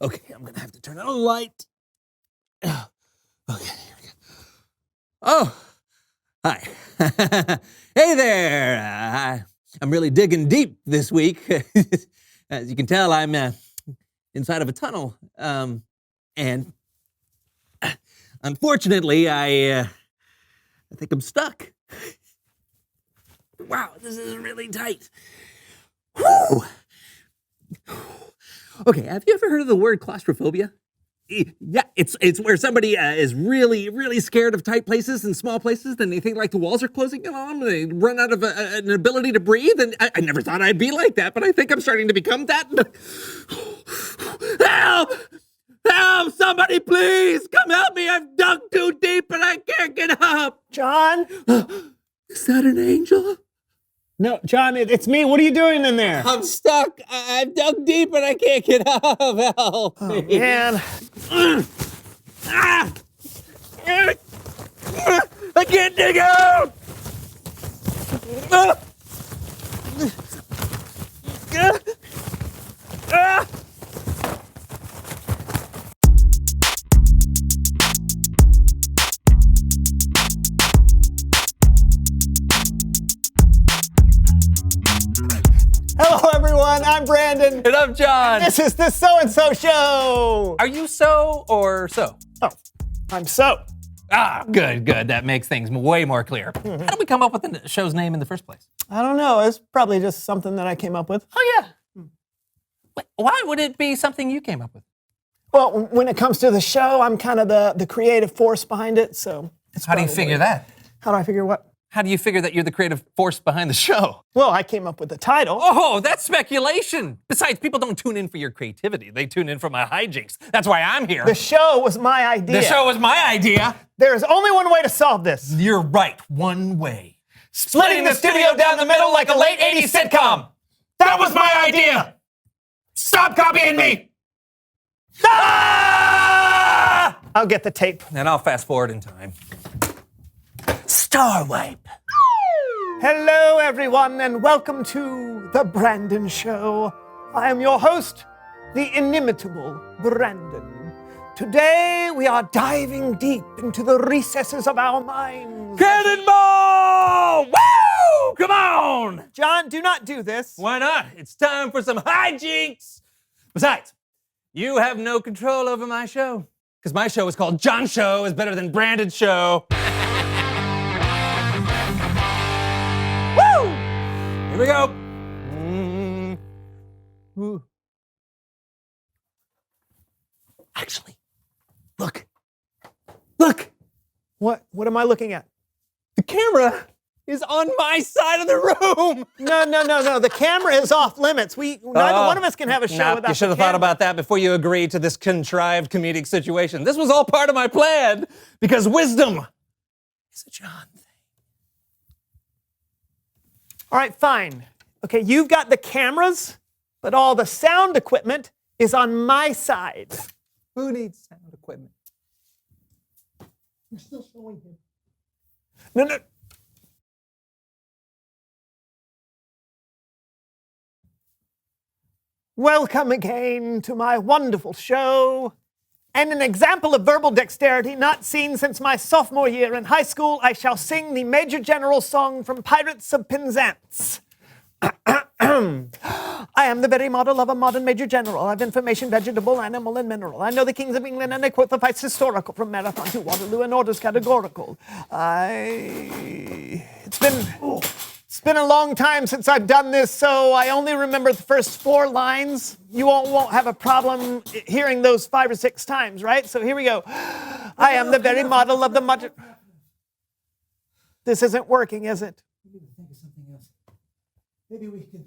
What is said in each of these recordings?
Okay, I'm gonna have to turn on a light. Okay, here we go. Oh, hi. Hey there. I'm really digging deep this week. As you can tell, I'm inside of a tunnel. And unfortunately, I think I'm stuck. Wow, this is really tight. Whew. Okay, have you ever heard of the word claustrophobia? Yeah, it's where somebody is really, really scared of tight places and small places, and they think like the walls are closing in on them, and they run out of an ability to breathe, and I never thought I'd be like that, but I think I'm starting to become that. Help! Help! Somebody please! Come help me! I've dug too deep and I can't get up! John? Is that an angel? No, John, it's me. What are you doing in there? I'm stuck. I've dug deep and I can't get up. Help me. Man. I can't dig out. Hello, everyone. I'm Brandon. And I'm John. This is the So-and-So Show. Are you so or so? Oh, I'm so. Ah, good. That makes things way more clear. How did we come up with the show's name in the first place? I don't know. It's probably just something that I came up with. Oh, yeah. Wait, why would it be something you came up with? Well, when it comes to the show, I'm kind of the creative force behind it, so. How do you figure that? How do I figure what? How do you figure that you're the creative force behind the show? Well, I came up with the title. Oh, that's speculation. Besides, people don't tune in for your creativity. They tune in for my hijinks. That's why I'm here. The show was my idea. The show was my idea. There is only one way to solve this. You're right. One way. Splitting the studio down the middle like a late 80s sitcom. That was my idea. Stop copying me. Ah! I'll get the tape. And I'll fast forward in time. Star Wipe. Hello, everyone, and welcome to The Brandon Show. I am your host, the inimitable Brandon. Today, we are diving deep into the recesses of our minds. Cannonball! Woo! Come on! John, do not do this. Why not? It's time for some hijinks. Besides, you have no control over my show. Because my show is called John Show is better than Brandon's show. Woo! Here we go. Ooh. Actually, look. What am I looking at? The camera is on my side of the room. No. The camera is off limits. Neither one of us can have a show without You should have the camera. thought about that before you agreed to this contrived comedic situation. This was all part of my plan because wisdom is a John thing. All right, fine. Okay, you've got the cameras, but all the sound equipment is on my side. Who needs sound equipment? You're still showing him. No. Welcome again to my wonderful show. And an example of verbal dexterity not seen since my sophomore year in high school, I shall sing the Major General song from Pirates of Penzance. I am the very model of a modern Major General. I've information, vegetable, animal, and mineral. I know the kings of England and I quote the fights historical from Marathon to Waterloo and orders categorical. It's been a long time since I've done this, so I only remember the first 4 lines. You won't have a problem hearing those 5 or 6 times, right? So here we go. I am the very model of the modern... This isn't working, is it? We need to think of something else. Maybe we can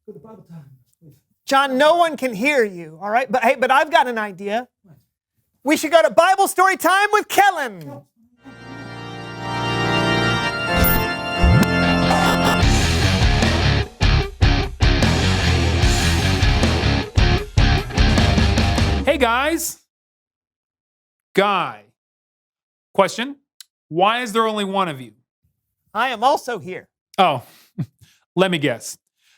go to Bible time. John, no one can hear you, all right? But hey, I've got an idea. We should go to Bible story time with Kellen. Hey guys. Guy. Question. Why is there only one of you? I am also here. Oh, let me guess.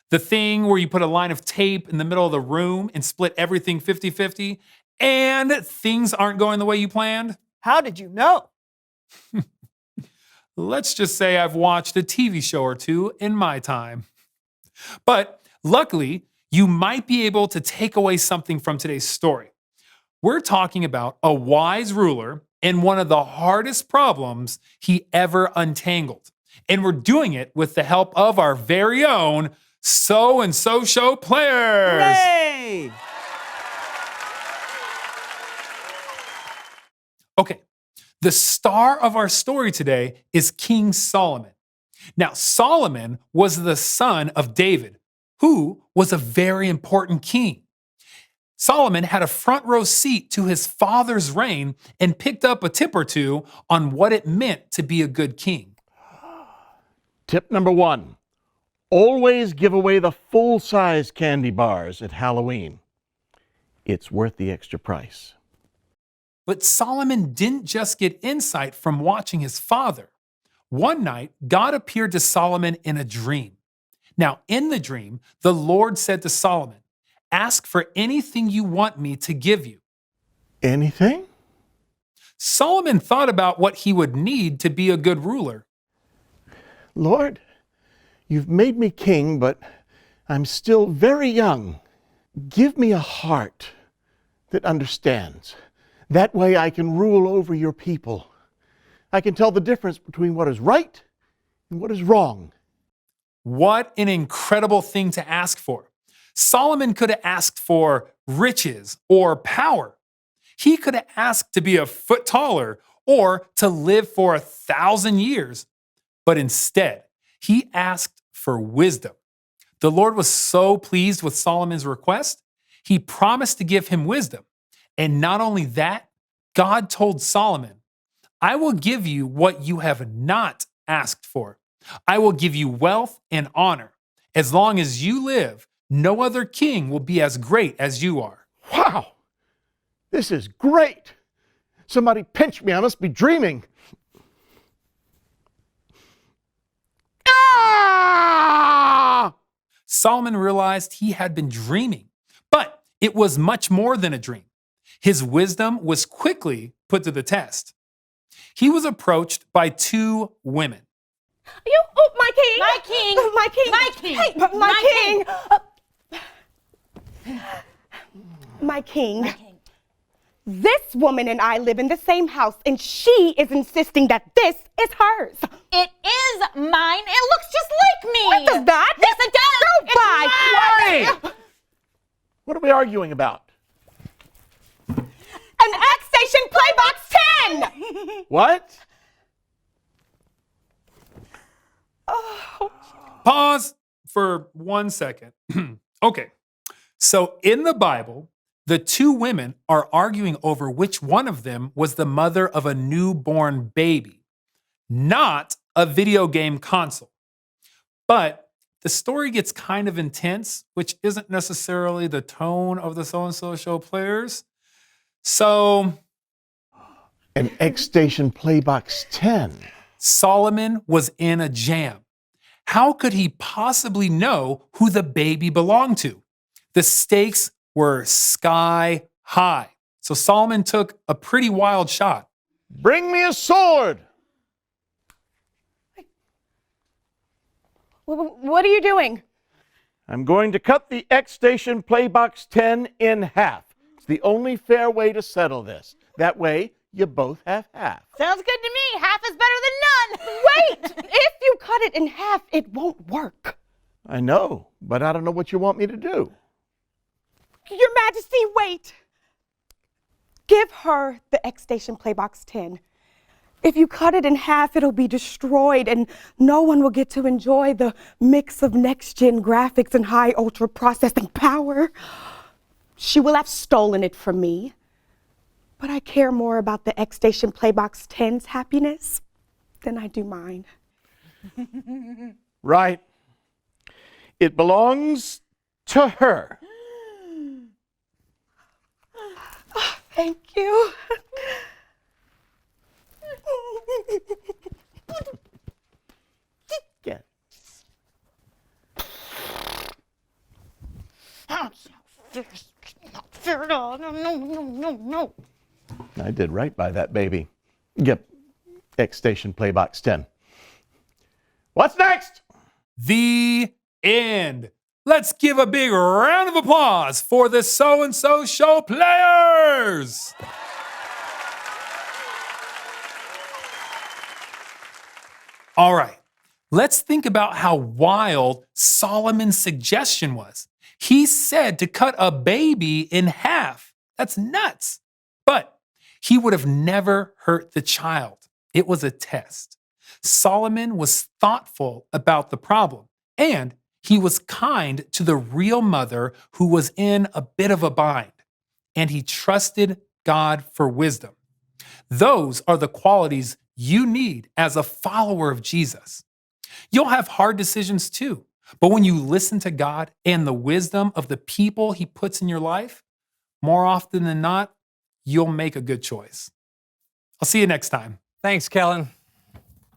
The thing where you put a line of tape in the middle of the room and split everything 50-50, and things aren't going the way you planned? How did you know? Let's just say I've watched a TV show or two in my time. But luckily, you might be able to take away something from today's story. We're talking about a wise ruler and one of the hardest problems he ever untangled. And we're doing it with the help of our very own So-and-So Show players. Hooray! Okay, the star of our story today is King Solomon. Now, Solomon was the son of David, who was a very important king. Solomon had a front row seat to his father's reign and picked up a tip or two on what it meant to be a good king. Tip number 1, always give away the full-size candy bars at Halloween. It's worth the extra price. But Solomon didn't just get insight from watching his father. One night, God appeared to Solomon in a dream. Now, in the dream, the Lord said to Solomon, "Ask for anything you want me to give you." Anything? Solomon thought about what he would need to be a good ruler. Lord, you've made me king, but I'm still very young. Give me a heart that understands. That way I can rule over your people. I can tell the difference between what is right and what is wrong. What an incredible thing to ask for. Solomon could have asked for riches or power. He could have asked to be a foot taller or to live for 1,000 years. But instead, he asked for wisdom. The Lord was so pleased with Solomon's request, he promised to give him wisdom. And not only that, God told Solomon, "I will give you what you have not asked for. I will give you wealth and honor. As long as you live, no other king will be as great as you are." Wow, this is great. Somebody pinch me, I must be dreaming. Ah! Solomon realized he had been dreaming, but it was much more than a dream. His wisdom was quickly put to the test. He was approached by two women. You, oh, my king! My king! My king! My king! Hey, my king! My king. This woman and I live in the same house, and she is insisting that this is hers. It is mine. It looks just like me. What does that? Yes, it does. Go by. Hey! What are we arguing about? An X-Station Playbox 10! What? Pause for 1 second. Okay, so in the Bible, the two women are arguing over which one of them was the mother of a newborn baby, not a video game console. But the story gets kind of intense, which isn't necessarily the tone of the So-and-So Show players. So An X-Station Playbox 10. Solomon was in a jam. How could he possibly know who the baby belonged to? The stakes were sky high. So Solomon took a pretty wild shot. Bring me a sword. What are you doing? I'm going to cut the X-Station Playbox 10 in half. It's the only fair way to settle this. That way, you both have half. Sounds good to me. Half is better than none. Wait! If you cut it in half, it won't work. I know, but I don't know what you want me to do. Your Majesty, wait. Give her the X-Station Playbox 10. If you cut it in half, it'll be destroyed and no one will get to enjoy the mix of next-gen graphics and high ultra processing power. She will have stolen it from me. But I care more about the X-Station Playbox 10's happiness than I do mine. Right. It belongs to her. Thank you. Get. no. I did right by that baby. Yep. X Station Playbox 10. What's next? The end. Let's give a big round of applause for the So-and-So Show players. All right, let's think about how wild Solomon's suggestion was. He said to cut a baby in half. That's nuts. But he would have never hurt the child. It was a test. Solomon was thoughtful about the problem, and he was kind to the real mother who was in a bit of a bind, and he trusted God for wisdom. Those are the qualities you need as a follower of Jesus. You'll have hard decisions too, but when you listen to God and the wisdom of the people he puts in your life, more often than not, you'll make a good choice. I'll see you next time. Thanks, Kellen.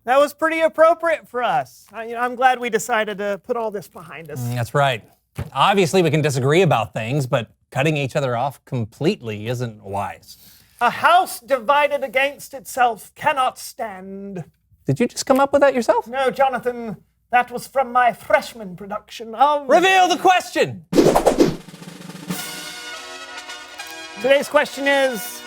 That was pretty appropriate for us. I'm glad we decided to put all this behind us. That's right. Obviously, we can disagree about things, but cutting each other off completely isn't wise. A house divided against itself cannot stand. Did you just come up with that yourself? No, Jonathan, that was from my freshman production of... Reveal the question! Today's question is,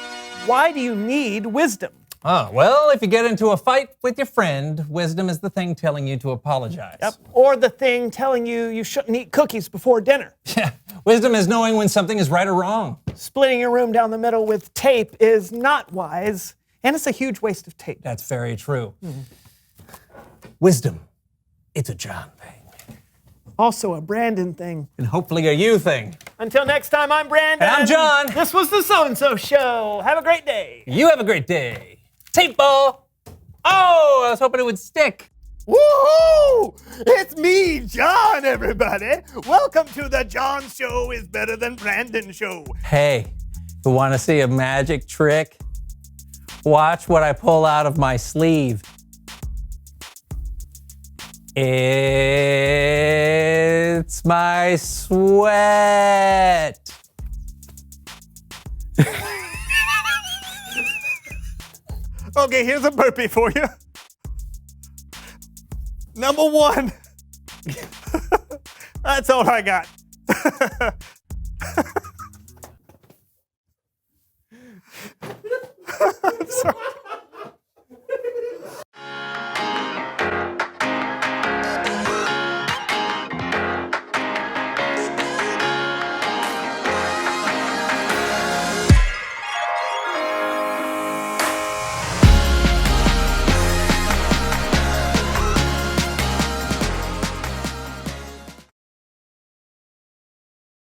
why do you need wisdom? Oh, well, if you get into a fight with your friend, wisdom is the thing telling you to apologize. Yep. Or the thing telling you shouldn't eat cookies before dinner. Yeah. Wisdom is knowing when something is right or wrong. Splitting your room down the middle with tape is not wise, and it's a huge waste of tape. That's very true. Wisdom, it's a John thing. Also a Brandon thing. And hopefully a you thing. Until next time, I'm Brandon. And I'm John. This was the So-and-So Show. Have a great day. You have a great day. Tape ball. Oh, I was hoping it would stick. Woohoo! It's me, John, everybody. Welcome to the John Show is Better Than Brandon Show. Hey, you want to see a magic trick? Watch what I pull out of my sleeve. It's my sweat. Okay, here's a burpee for you. Number one. That's all I got.